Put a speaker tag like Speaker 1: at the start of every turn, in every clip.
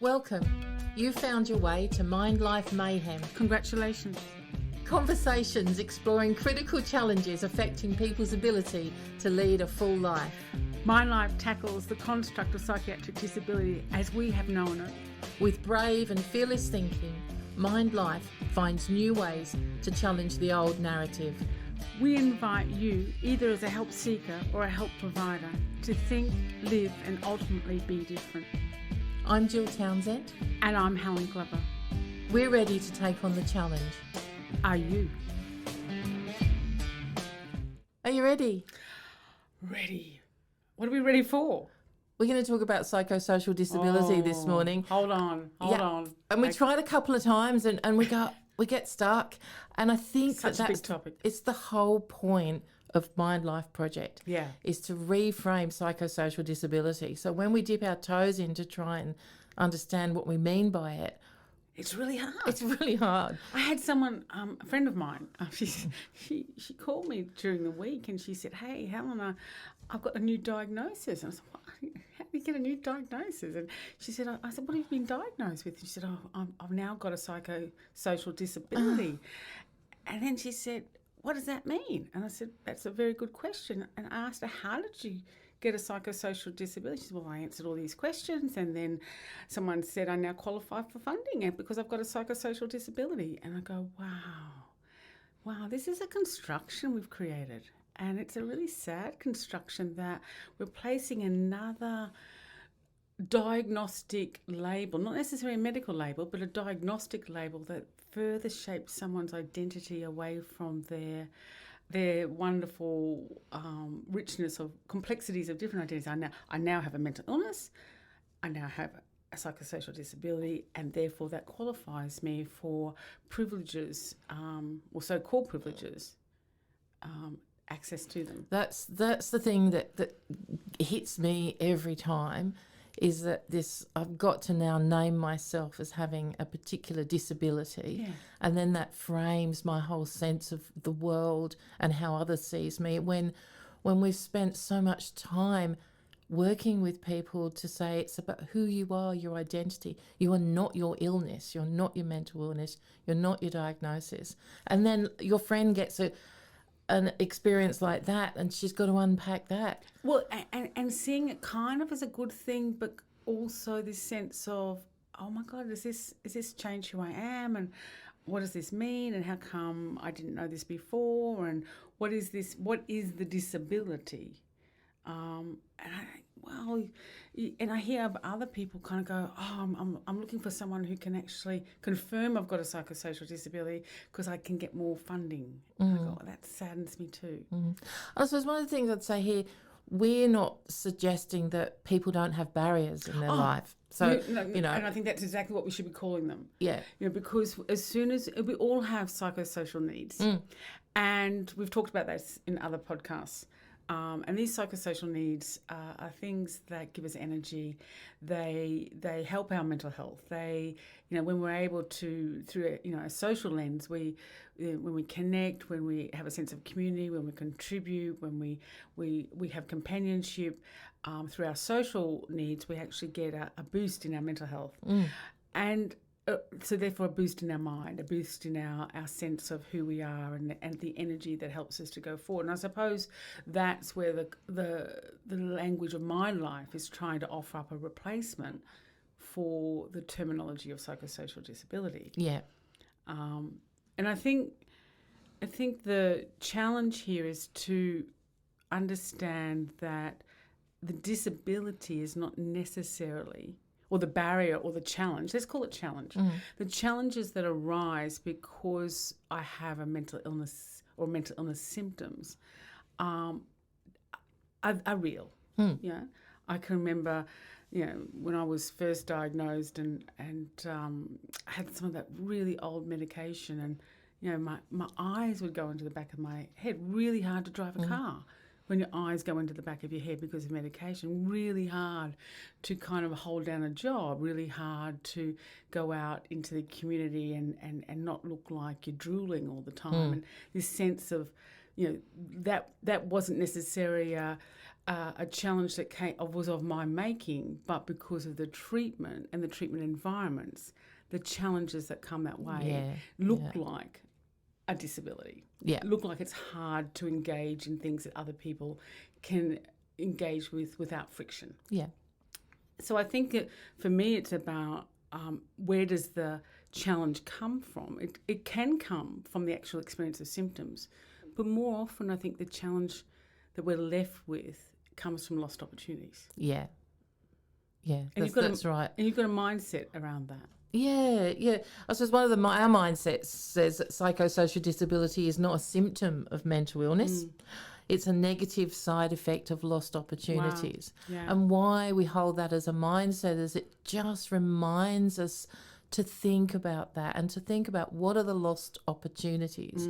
Speaker 1: Welcome. You found your way to MindLife Mayhem.
Speaker 2: Congratulations.
Speaker 1: Conversations exploring critical challenges affecting people's ability to lead a full life.
Speaker 2: MindLife tackles the construct of psychiatric disability as we have known it.
Speaker 1: With brave and fearless thinking, MindLife finds new ways to challenge the old narrative.
Speaker 2: We invite you, either as a help seeker or a help provider, to think, live and ultimately be different.
Speaker 1: I'm Gill Townsend.
Speaker 2: And I'm Helen Glover.
Speaker 1: We're ready to take on the challenge.
Speaker 2: Are you?
Speaker 1: Are you ready?
Speaker 2: Ready. What are we ready for?
Speaker 1: We're going to talk about psychosocial disability this morning.
Speaker 2: Hold on.
Speaker 1: And we tried a couple of times and we get stuck. And I think
Speaker 2: Such a big topic.
Speaker 1: It's the whole point of MindLife Project.
Speaker 2: Yeah.
Speaker 1: Is to reframe psychosocial disability. So when we dip our toes in to try and understand what we mean by it,
Speaker 2: it's really hard.
Speaker 1: It's really hard.
Speaker 2: I had someone, a friend of mine, she called me during the week and she said, "Hey, Helen, I've got a new diagnosis." And I said, "What? How do you get a new diagnosis?" And she said, I said, "What have you been diagnosed with?" And she said, I've now got a psychosocial disability. And then she said, "What does that mean?" And I said, "That's a very good question." And I asked her, "How did you get a psychosocial disability?" She said, "Well, I answered all these questions and then someone said I now qualify for funding and because I've got a psychosocial disability." And I go, wow, this is a construction we've created. And it's a really sad construction that we're placing another diagnostic label, not necessarily a medical label, but a diagnostic label that further shapes someone's identity away from their wonderful richness of complexities of different identities. I now have a mental illness, I now have a psychosocial disability, and therefore that qualifies me for privileges, or so-called privileges, access to them.
Speaker 1: That's the thing that hits me every time, is that I've got to now name myself as having a particular disability, and then that frames my whole sense of the world and how others sees me. When we've spent so much time working with people to say it's about who you are, your identity. You are not your illness. You're not your mental illness. You're not your diagnosis. And then your friend gets an experience like that, and she's got to unpack that.
Speaker 2: Well, and seeing it kind of as a good thing, but also this sense of, oh my God, is this change who I am, and what does this mean, and how come I didn't know this before, and what is this? What is the disability? And I hear other people kind of go, "Oh, I'm looking for someone who can actually confirm I've got a psychosocial disability because I can get more funding." And I go, that saddens me too.
Speaker 1: I suppose one of the things I'd say here, we're not suggesting that people don't have barriers in their life. So,
Speaker 2: and I think that's exactly what we should be calling them.
Speaker 1: Yeah.
Speaker 2: Because as soon as we all have psychosocial needs, and we've talked about this in other podcasts. And these psychosocial needs are things that give us energy. They help our mental health. They, when we're able to, through a social lens, when we connect, when we have a sense of community, when we contribute, when we have companionship, through our social needs, we actually get a boost in our mental health. And so therefore a boost in our mind, a boost in our sense of who we are and the energy that helps us to go forward. And I suppose that's where the language of MindLife is trying to offer up a replacement for the terminology of psychosocial disability.
Speaker 1: Yeah.
Speaker 2: And I think the challenge here is to understand that the disability is not necessarily, or the barrier or the challenge, let's call it challenge. The challenges that arise because I have a mental illness or mental illness symptoms are real. Yeah, I can remember, when I was first diagnosed and I had some of that really old medication, and my eyes would go into the back of my head. Really hard to drive a car when your eyes go into the back of your head because of medication. Really hard to kind of hold down a job, really hard to go out into the community and not look like you're drooling all the time. And this sense of, that wasn't necessarily a challenge that was of my making, but because of the treatment and the treatment environments, the challenges that come that way look like a disability.
Speaker 1: Yeah.
Speaker 2: Look like it's hard to engage in things that other people can engage with without friction.
Speaker 1: Yeah.
Speaker 2: So I think that for me it's about where does the challenge come from? It can come from the actual experience of symptoms, but more often I think the challenge that we're left with comes from lost opportunities.
Speaker 1: Yeah. Yeah,
Speaker 2: And
Speaker 1: that's right.
Speaker 2: And you've got a mindset around that.
Speaker 1: Yeah, yeah. I suppose one of our mindsets says that psychosocial disability is not a symptom of mental illness. It's a negative side effect of lost opportunities.
Speaker 2: Wow. Yeah.
Speaker 1: And why we hold that as a mindset is it just reminds us to think about that and to think about what are the lost opportunities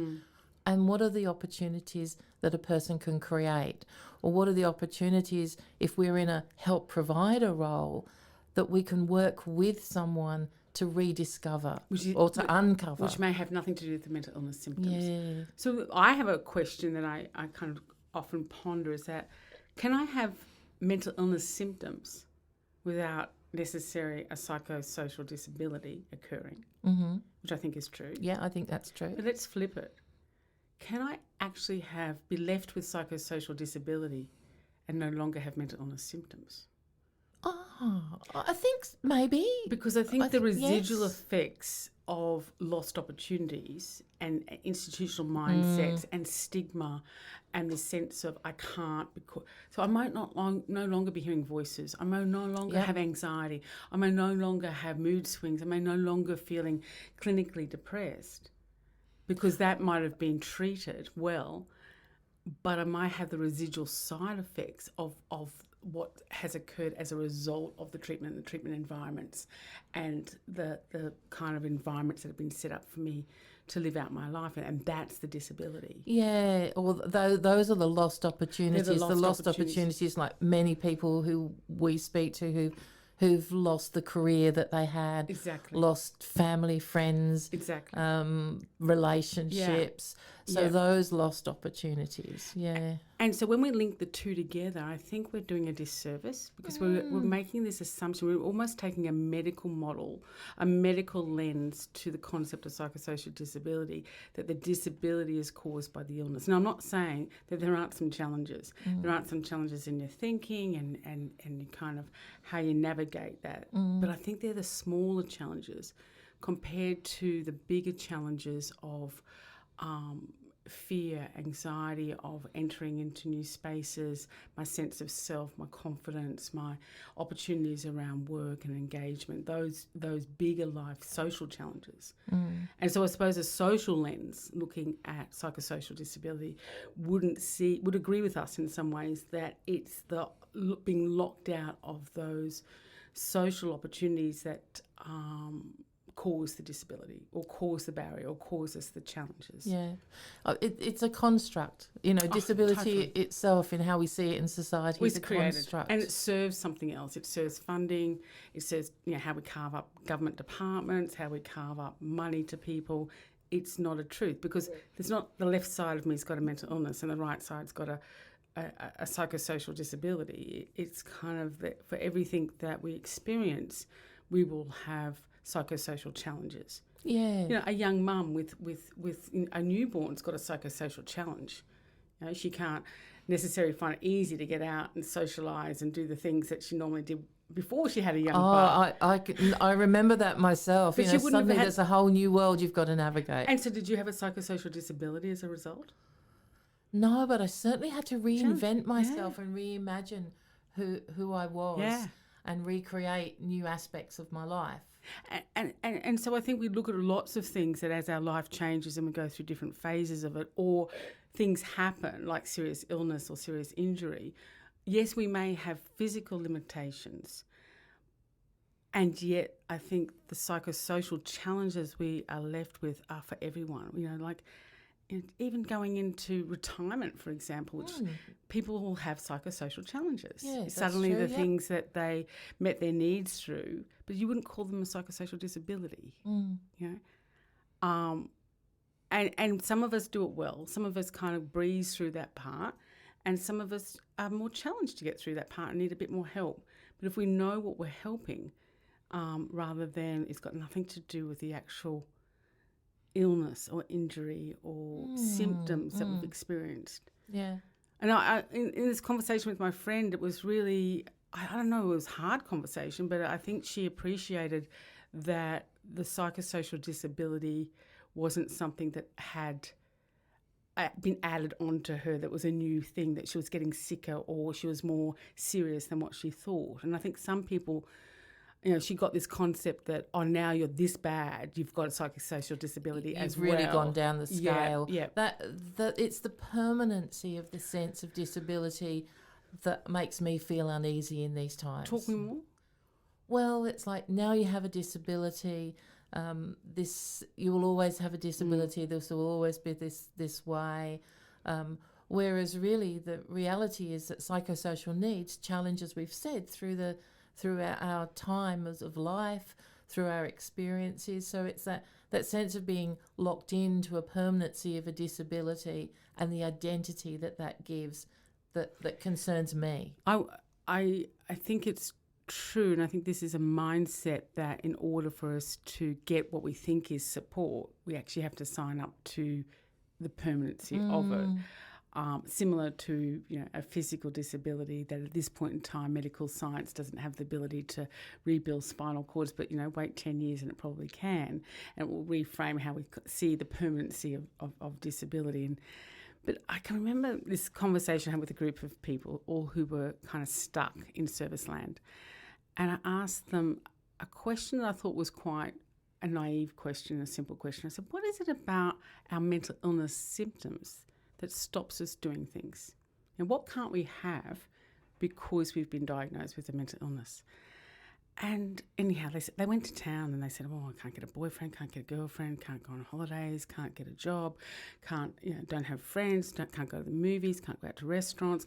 Speaker 1: and what are the opportunities that a person can create, or what are the opportunities if we're in a help provider role that we can work with someone to rediscover or to uncover.
Speaker 2: Which may have nothing to do with the mental illness symptoms.
Speaker 1: Yeah.
Speaker 2: So I have a question that I kind of often ponder is that, can I have mental illness symptoms without necessarily a psychosocial disability occurring? Mm-hmm. Which I think is true.
Speaker 1: Yeah, I think that's true.
Speaker 2: But let's flip it. Can I actually be left with psychosocial disability and no longer have mental illness symptoms?
Speaker 1: Oh, I think maybe.
Speaker 2: Because I think the residual
Speaker 1: yes.
Speaker 2: effects of lost opportunities and institutional mindsets and stigma and the sense of I can't because so I might no longer be hearing voices. I may no longer have anxiety. I may no longer have mood swings. I may no longer feeling clinically depressed because that might have been treated well, but I might have the residual side effects of what has occurred as a result of the treatment and the treatment environments and the kind of environments that have been set up for me to live out my life, and that's the disability.
Speaker 1: Yeah, or those are the lost opportunities.
Speaker 2: The lost opportunities,
Speaker 1: like many people who we speak to who've lost the career that they had,
Speaker 2: exactly,
Speaker 1: lost family, friends,
Speaker 2: exactly,
Speaker 1: relationships. So those lost opportunities,
Speaker 2: And so when we link the two together, I think we're doing a disservice because we're making this assumption. We're almost taking a medical model, a medical lens to the concept of psychosocial disability, that the disability is caused by the illness. Now, I'm not saying that there aren't some challenges. There aren't some challenges in your thinking and kind of how you navigate that. But I think they're the smaller challenges compared to the bigger challenges of fear, anxiety of entering into new spaces, my sense of self, my confidence, my opportunities around work and engagement, those bigger life social challenges. And so I suppose a social lens looking at psychosocial disability would agree with us in some ways that it's the being locked out of those social opportunities that cause the disability or cause the barrier or cause us the challenges.
Speaker 1: Yeah. It's a construct. Disability
Speaker 2: totally.
Speaker 1: Itself in how we see it in society is a construct.
Speaker 2: And it serves something else. It serves funding. It serves how we carve up government departments, how we carve up money to people. It's not a truth because there's not the left side of me's got a mental illness and the right side's got a psychosocial disability. It's kind of that for everything that we experience, we will have psychosocial challenges.
Speaker 1: Yeah.
Speaker 2: A young mum with a newborn's got a psychosocial challenge. She can't necessarily find it easy to get out and socialise and do the things that she normally did before she had a young bud.
Speaker 1: I remember that myself.
Speaker 2: But
Speaker 1: Suddenly there's a whole new world you've got to navigate.
Speaker 2: And so did you have a psychosocial disability as a result?
Speaker 1: No, but I certainly had to reinvent myself and reimagine who I was and recreate new aspects of my life.
Speaker 2: And so I think we look at lots of things that as our life changes and we go through different phases of it, or things happen like serious illness or serious injury, yes, we may have physical limitations, and yet I think the psychosocial challenges we are left with are for everyone. Even going into retirement, for example, which people will have psychosocial challenges.
Speaker 1: Yeah,
Speaker 2: suddenly
Speaker 1: that's true,
Speaker 2: the things that they met their needs through, but you wouldn't call them a psychosocial disability. And some of us do it well. Some of us kind of breeze through that part And some of us are more challenged to get through that part and need a bit more help. But if we know what we're helping, rather than it's got nothing to do with the actual illness or injury or symptoms that we've experienced.
Speaker 1: Yeah.
Speaker 2: And in this conversation with my friend, it was really, I don't know, it was a hard conversation, but I think she appreciated that the psychosocial disability wasn't something that had been added onto her, that was a new thing, that she was getting sicker or she was more serious than what she thought. And I think some people, she got this concept that, oh, now you're this bad, you've got a psychosocial disability as well.
Speaker 1: You've really gone down the scale.
Speaker 2: Yeah.
Speaker 1: That it's the permanency of the sense of disability that makes me feel uneasy in these times.
Speaker 2: Talk me more.
Speaker 1: Well, it's like, now you have a disability. You will always have a disability. This will always be this way. Whereas really the reality is that psychosocial needs challenge, as we've said, through our time of life, through our experiences. So it's that sense of being locked into a permanency of a disability and the identity that gives that concerns me.
Speaker 2: I think it's true, and I think this is a mindset that in order for us to get what we think is support, we actually have to sign up to the permanency of it. Similar to a physical disability, that at this point in time medical science doesn't have the ability to rebuild spinal cords, but wait 10 years and it probably can, and it will reframe how we see the permanency of disability. But I can remember this conversation I had with a group of people, all who were kind of stuck in service land. And I asked them a question that I thought was quite a naive question, a simple question. I said, what is it about our mental illness symptoms that stops us doing things? And what can't we have because we've been diagnosed with a mental illness? And anyhow, they went to town and they said, I can't get a boyfriend, can't get a girlfriend, can't go on holidays, can't get a job, don't have friends, can't go to the movies, can't go out to restaurants,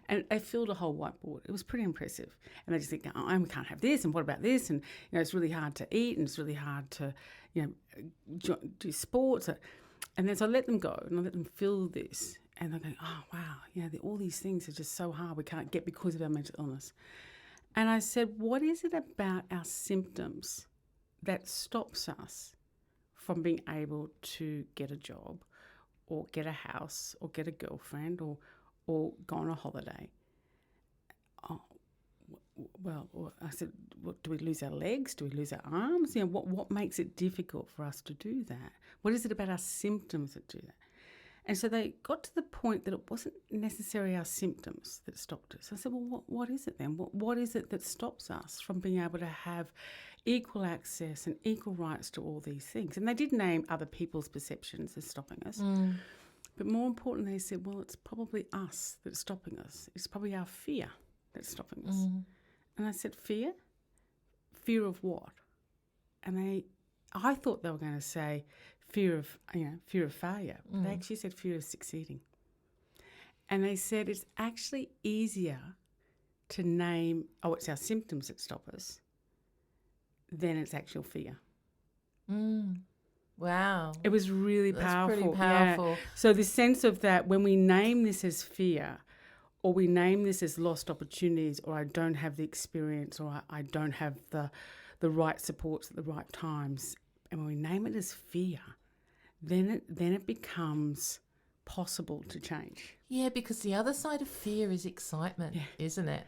Speaker 2: and they filled a whole whiteboard. It was pretty impressive. And they just think, we can't have this, and what about this? And, it's really hard to eat, and it's really hard to, do sports. And then so I let them go and I let them fill this. And they're going, oh, wow, all these things are just so hard we can't get because of our mental illness. And I said, what is it about our symptoms that stops us from being able to get a job or get a house or get a girlfriend or go on a holiday? I said, do we lose our legs? Do we lose our arms? What makes it difficult for us to do that? What is it about our symptoms that do that? And so they got to the point that it wasn't necessarily our symptoms that stopped us. I said, well, what is it then? What is it that stops us from being able to have equal access and equal rights to all these things? And they did name other people's perceptions as stopping us. But more importantly, they said, well, it's probably us that's stopping us. It's probably our fear that's stopping us. And I said, fear? Fear of what? And I thought they were going to say fear of failure. But they actually said fear of succeeding. And they said it's actually easier to name, it's our symptoms that stop us, than it's actual fear.
Speaker 1: Wow.
Speaker 2: It was really powerful.
Speaker 1: That's pretty powerful.
Speaker 2: Yeah. So the sense of that, when we name this as fear, or we name this as lost opportunities, or I don't have the experience, or I don't have the right supports at the right times, and when we name it as fear, then it becomes possible to change.
Speaker 1: Yeah, because the other side of fear is excitement, isn't it?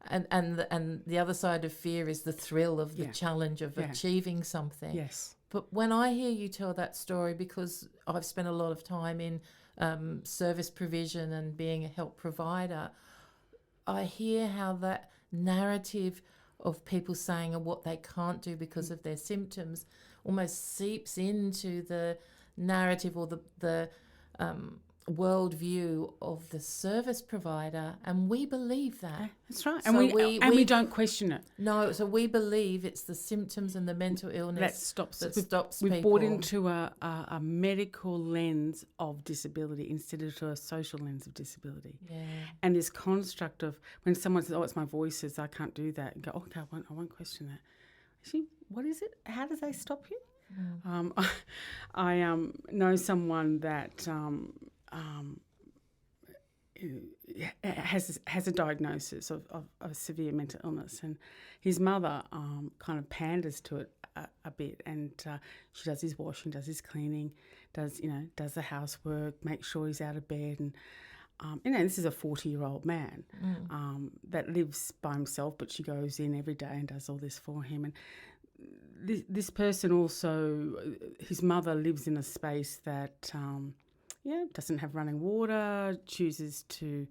Speaker 1: And the other side of fear is the thrill of the challenge of achieving something.
Speaker 2: Yes.
Speaker 1: But when I hear you tell that story, because I've spent a lot of time in service provision and being a help provider, I hear how that narrative of people saying what they can't do because of their symptoms almost seeps into the narrative or the worldview of the service provider, and we believe that.
Speaker 2: That's right.
Speaker 1: So
Speaker 2: and we don't question it.
Speaker 1: No, so we believe it's the symptoms and the mental illness that stops people.
Speaker 2: We've bought into a medical lens of disability instead of to a social lens of disability.
Speaker 1: Yeah.
Speaker 2: And this construct of when someone says, it's my voices, I can't do that, and go, okay, I won't question that. Actually, what is it? How do they stop you? I know someone that has a diagnosis of severe mental illness, and his mother kind of panders to it a bit, and she does his washing, does his cleaning, does the housework, makes sure he's out of bed, and this is a 40-year-old man that lives by himself, but she goes in every day and does all this for him. And this person also, his mother lives in a space that doesn't have running water, chooses to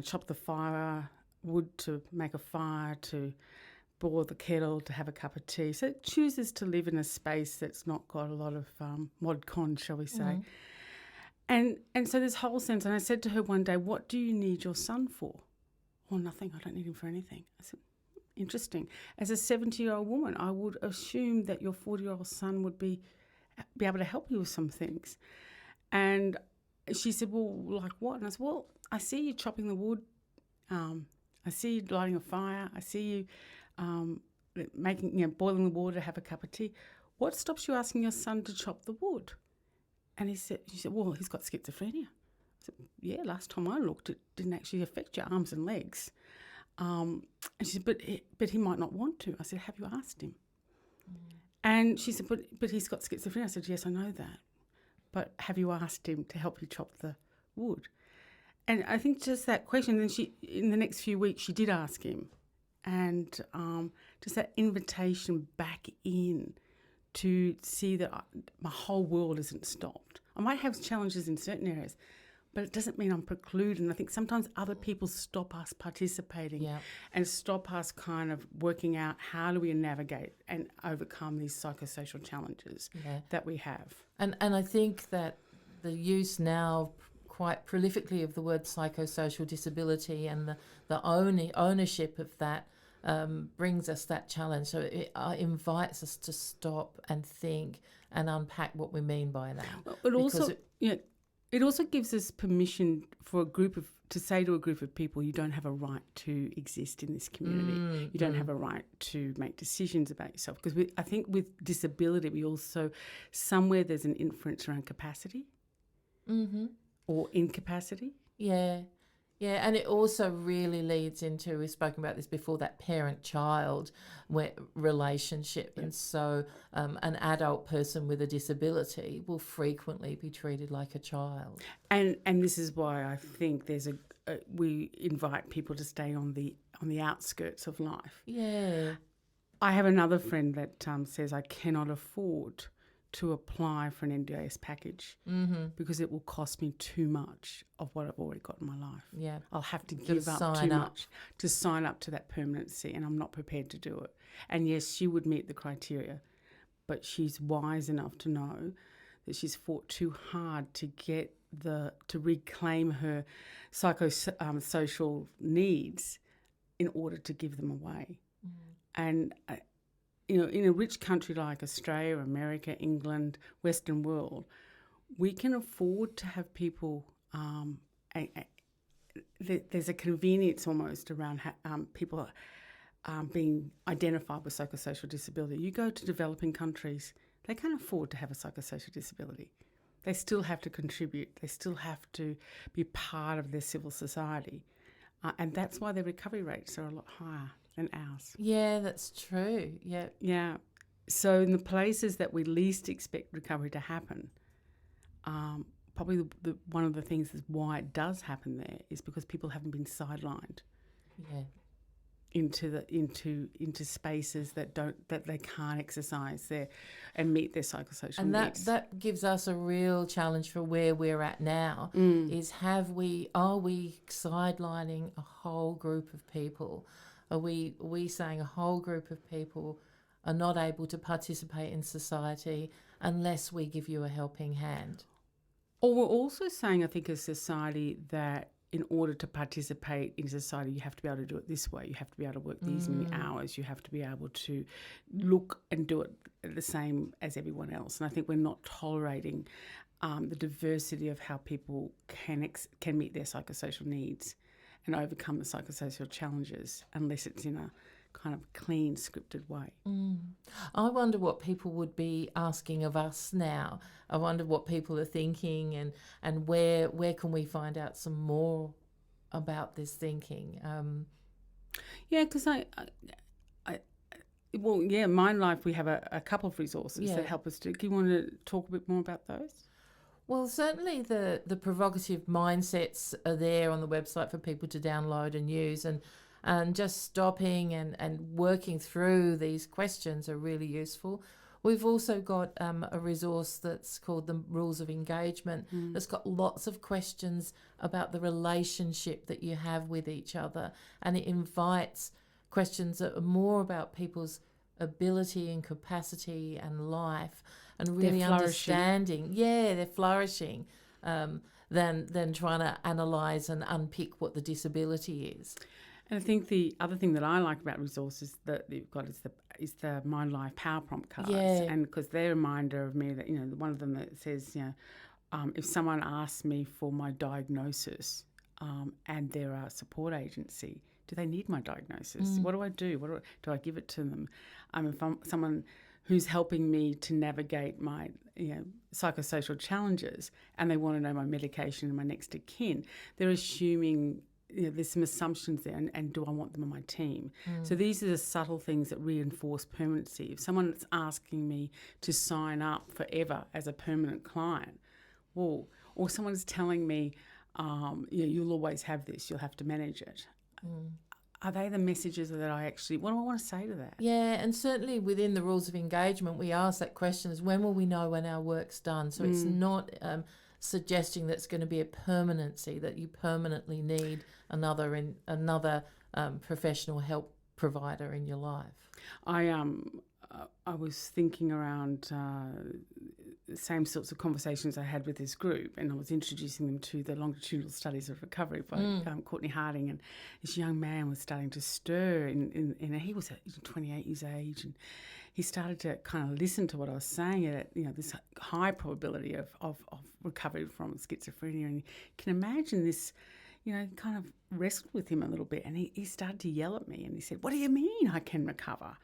Speaker 2: chop the wood to make a fire, to boil the kettle, to have a cup of tea. So it chooses to live in a space that's not got a lot of mod con, shall we say. And so this whole sense, and I said to her one day, "What do you need your son for?" "Oh, nothing. I don't need him for anything." I said, "Interesting. As a 70-year-old woman, I would assume that your 40-year-old son would be able to help you with some things." And she said, "Well, like what?" And I said, "Well, I see you chopping the wood. I see you lighting a fire. I see you boiling the water to have a cup of tea. What stops you asking your son to chop the wood?" And she said, "Well, he's got schizophrenia." I said, "Yeah, last time I looked, it didn't actually affect your arms and legs." And she said, but he might not want to. I said, "Have you asked him?" And she said, but he's got schizophrenia. I said, "Yes, I know that. But have you asked him to help you chop the wood?" And I think just that question, then in the next few weeks, she did ask him. And just that invitation back in to see that my whole world isn't stopped. I might have challenges in certain areas, but it doesn't mean I'm precluded. And I think sometimes other people stop us participating and stop us kind of working out how do we navigate and overcome these psychosocial challenges that we have.
Speaker 1: And I think that the use now quite prolifically of the word psychosocial disability and the ownership of that brings us that challenge. So it invites us to stop and think and unpack what we mean by that.
Speaker 2: It also gives us permission for to say to a group of people, you don't have a right to exist in this community. You don't have a right to make decisions about yourself. Because I think with disability, we also, somewhere there's an inference around capacity or incapacity.
Speaker 1: Yeah. Yeah, and it also really leads into, we've spoken about this before, that parent-child relationship. And so an adult person with a disability will frequently be treated like a child.
Speaker 2: And this is why I think we invite people to stay on the outskirts of life.
Speaker 1: Yeah.
Speaker 2: I have another friend that says, "I cannot afford to apply for an NDIS package because it will cost me too much of what I've already got in my life.
Speaker 1: Yeah.
Speaker 2: I'll have to give up too much to sign up to that permanency, and I'm not prepared to do it." And yes, she would meet the criteria, but she's wise enough to know that she's fought too hard to get to reclaim her psychosocial needs in order to give them away. And in a rich country like Australia, America, England, Western world, we can afford to have people. There's a convenience almost around people being identified with psychosocial disability. You go to developing countries, they can't afford to have a psychosocial disability. They still have to contribute. They still have to be part of their civil society. And that's why their recovery rates are a lot higher than ours.
Speaker 1: Yeah, that's true. Yeah.
Speaker 2: Yeah. So in the places that we least expect recovery to happen, probably one of the things is why it does happen there is because people haven't been sidelined.
Speaker 1: Yeah.
Speaker 2: Into spaces that they can't exercise there and meet their psychosocial needs.
Speaker 1: That gives us a real challenge for where we're at now. Is are we sidelining a whole group of people? Are we saying a whole group of people are not able to participate in society unless we give you a helping hand?
Speaker 2: Or we're also saying, I think, as society, that in order to participate in society, you have to be able to do it this way. You have to be able to work these many hours. You have to be able to look and do it the same as everyone else. And I think we're not tolerating the diversity of how people can meet their psychosocial needs and overcome the psychosocial challenges unless it's in a kind of clean, scripted way.
Speaker 1: I wonder what people would be asking of us now. I wonder what people are thinking and where can we find out some more about this thinking.
Speaker 2: Yeah, because MindLife, we have a couple of resources that help us do. Do you want to talk a bit more about those?
Speaker 1: Well, certainly the provocative mindsets are there on the website for people to download and use, and just stopping and working through these questions are really useful. We've also got a resource that's called the Rules of Engagement that's got lots of questions about the relationship that you have with each other, and it invites questions that are more about people's ability and capacity and life, and really understanding. Yeah, they're flourishing, than trying to analyse and unpick what the disability is.
Speaker 2: And I think the other thing that I like about resources that you've got is the MindLife Power Prompt cards, and because they're a reminder of me that one of them that says if someone asks me for my diagnosis and they're a support agency, do they need my diagnosis? What do I do? Do I give it to them? If I'm someone who's helping me to navigate my psychosocial challenges and they want to know my medication and my next of kin, they're assuming there's some assumptions there, and do I want them on my team? So these are the subtle things that reinforce permanency. If someone's asking me to sign up forever as a permanent client, or someone's telling me, you'll always have this, you'll have to manage it. Are they the messages that what do I want to say to that?
Speaker 1: Yeah, and certainly within the rules of engagement, we ask that question is, when will we know when our work's done? So it's not suggesting that it's going to be a permanency, that you permanently need another professional help provider in your life.
Speaker 2: I was thinking around the same sorts of conversations I had with this group, and I was introducing them to the longitudinal studies of recovery by Courtney Harding, and this young man was starting to stir in he was 28 years age, and he started to kind of listen to what I was saying at this high probability of recovery from schizophrenia, and you can imagine this kind of wrestled with him a little bit, and he started to yell at me, and he said, "What do you mean I can recover?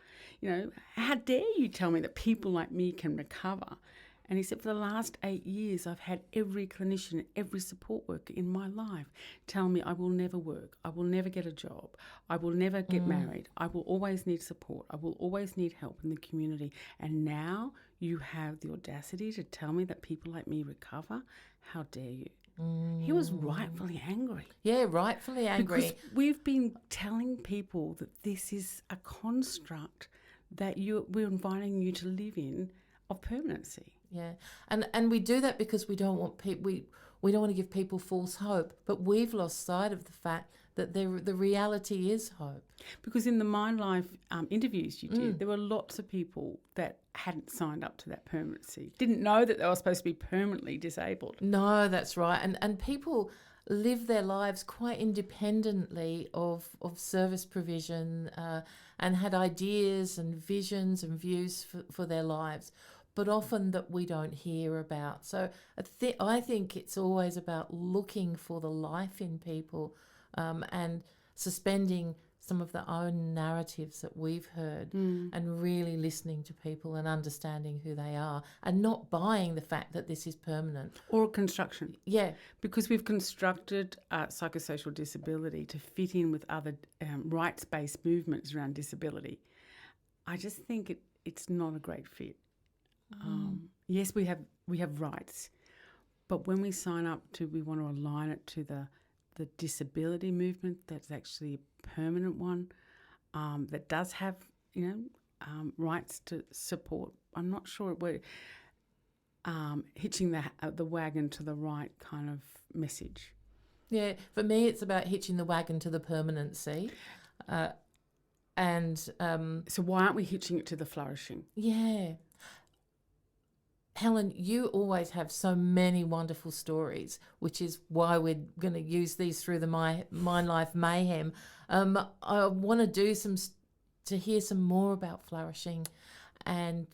Speaker 2: How dare you tell me that people like me can recover?" And he said, "For the last 8 years, I've had every clinician, every support worker in my life tell me I will never work, I will never get a job, I will never get married, I will always need support, I will always need help in the community. And now you have the audacity to tell me that people like me recover? How dare you?" He was rightfully angry.
Speaker 1: Yeah, rightfully angry.
Speaker 2: Because we've been telling people that this is a construct that we're inviting you to live in of permanency.
Speaker 1: Yeah, and we do that because we don't want we don't want to give people false hope, but we've lost sight of the fact that the reality is hope.
Speaker 2: Because in the MindLife interviews you did, there were lots of people that hadn't signed up to that permanency, didn't know that they were supposed to be permanently disabled.
Speaker 1: No, that's right. And people live their lives quite independently of service provision and had ideas and visions and views for their lives, but often that we don't hear about. So I think it's always about looking for the life in people and suspending some of the own narratives that we've heard and really listening to people and understanding who they are and not buying the fact that this is permanent.
Speaker 2: Or a construction.
Speaker 1: Yeah.
Speaker 2: Because we've constructed psychosocial disability to fit in with other rights-based movements around disability. I just think it's not a great fit. Yes, we have rights, but when we sign up we want to align it to the disability movement that's actually a permanent one, that does have rights to support. I'm not sure we're hitching the wagon to the right kind of message.
Speaker 1: Yeah, for me it's about hitching the wagon to the permanency. So
Speaker 2: why aren't we hitching it to the flourishing?
Speaker 1: Yeah. Helen, you always have so many wonderful stories, which is why we're going to use these through the MindLife Mayhem. I want to hear some more about flourishing, and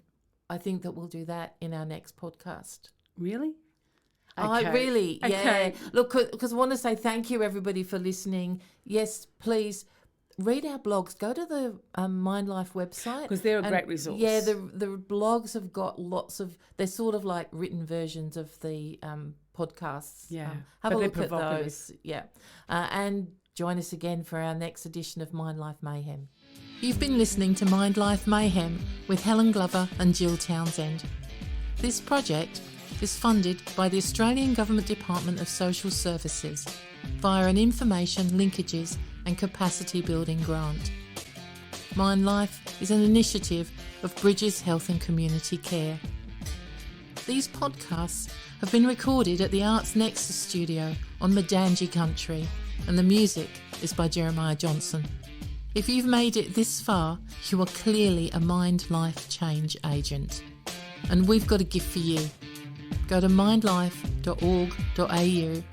Speaker 1: I think that we'll do that in our next podcast.
Speaker 2: Really?
Speaker 1: Okay. Yeah.
Speaker 2: Okay.
Speaker 1: Look, because I want to say thank you, everybody, for listening. Yes, please read our blogs. Go to the MindLife website.
Speaker 2: Because they're a great resource.
Speaker 1: Yeah, the blogs have got they're sort of like written versions of the podcasts.
Speaker 2: Yeah,
Speaker 1: have
Speaker 2: but
Speaker 1: a
Speaker 2: they're
Speaker 1: look at
Speaker 2: provocative.
Speaker 1: those. Yeah. And join us again for our next edition of MindLife Mayhem. You've been listening to MindLife Mayhem with Helen Glover and Gill Townsend. This project is funded by the Australian Government Department of Social Services via an Information, Linkages and Capacity Building grant. MindLife is an initiative of Bridges Health and Community Care. These podcasts have been recorded at the Arts Nexus studio on Madangi country, and the music is by Jeremiah Johnson. If you've made it this far, you are clearly a MindLife change agent. And we've got a gift for you. Go to mindlife.org.au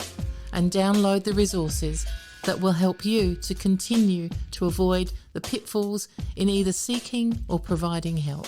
Speaker 1: and download the resources that will help you to continue to avoid the pitfalls in either seeking or providing help.